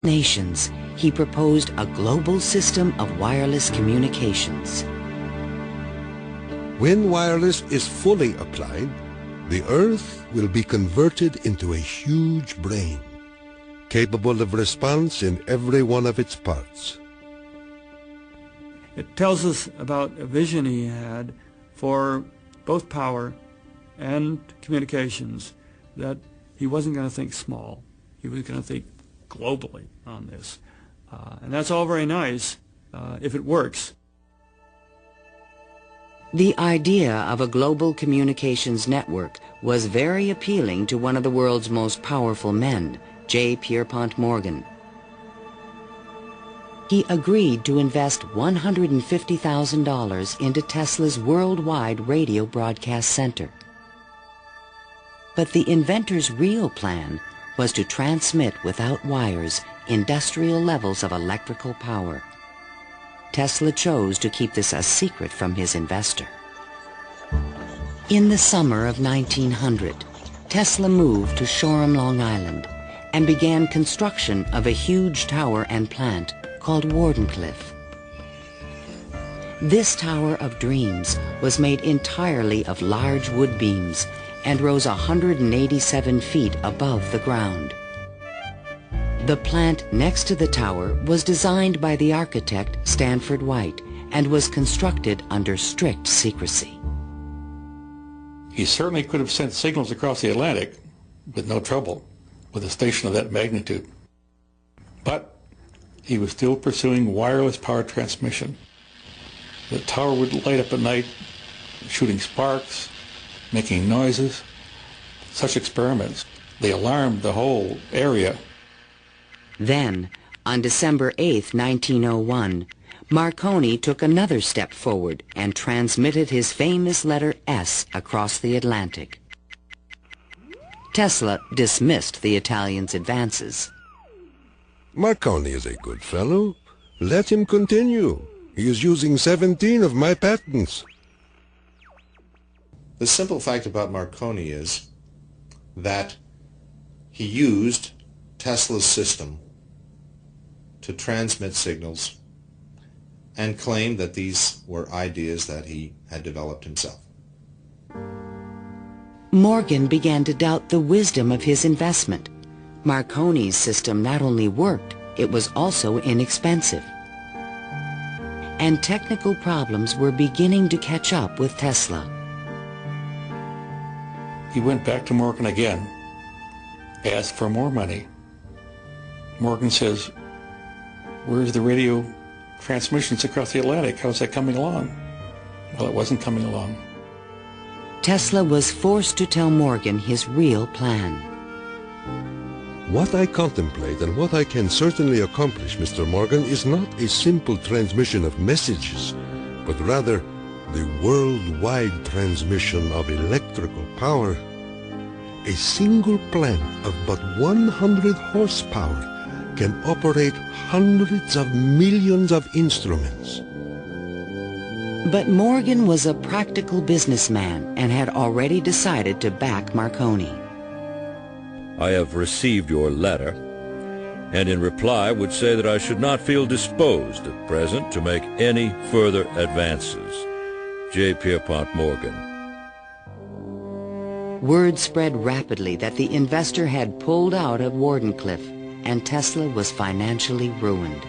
nations, he proposed a global system of wireless communications. When wireless is fully applied, the Earth will be converted into a huge brain, capable of response in every one of its parts. It tells us about a vision he had for both power and communications, that he wasn't going to think small. He was going to think globally on this. And that's all very nice if it works. The idea of a global communications network was very appealing to one of the world's most powerful men, J. Pierpont Morgan. He agreed to invest $150,000 into Tesla's worldwide radio broadcast center. But the inventor's real plan was to transmit without wires industrial levels of electrical power. Tesla chose to keep this a secret from his investor. In the summer of 1900, Tesla moved to Shoreham, Long Island, and began construction of a huge tower and plant called Wardenclyffe. This Tower of Dreams was made entirely of large wood beams and rose 187 feet above the ground. The plant next to the tower was designed by the architect Stanford White and was constructed under strict secrecy. He certainly could have sent signals across the Atlantic with no trouble with a station of that magnitude. But he was still pursuing wireless power transmission. The tower would light up at night, shooting sparks, making noises. Such experiments, they alarmed the whole area. Then, on December 8, 1901, Marconi took another step forward and transmitted his famous letter S across the Atlantic. Tesla dismissed the Italian's advances. Marconi is a good fellow. Let him continue. He is using 17 of my patents. The simple fact about Marconi is that he used Tesla's system to transmit signals and claimed that these were ideas that he had developed himself. Morgan began to doubt the wisdom of his investment. Marconi's system not only worked, it was also inexpensive. And technical problems were beginning to catch up with Tesla. He went back to Morgan again, asked for more money. Morgan says, "Where's the radio transmissions across the Atlantic? How's that coming along?" Well, it wasn't coming along. Tesla was forced to tell Morgan his real plan. What I contemplate and what I can certainly accomplish, Mr. Morgan, is not a simple transmission of messages, but rather the worldwide transmission of electrical power. A single plant of but 100 horsepower can operate hundreds of millions of instruments. But Morgan was a practical businessman and had already decided to back Marconi. I have received your letter, and in reply would say that I should not feel disposed at present to make any further advances. J. Pierpont Morgan. Word spread rapidly that the investor had pulled out of Wardenclyffe, and Tesla was financially ruined.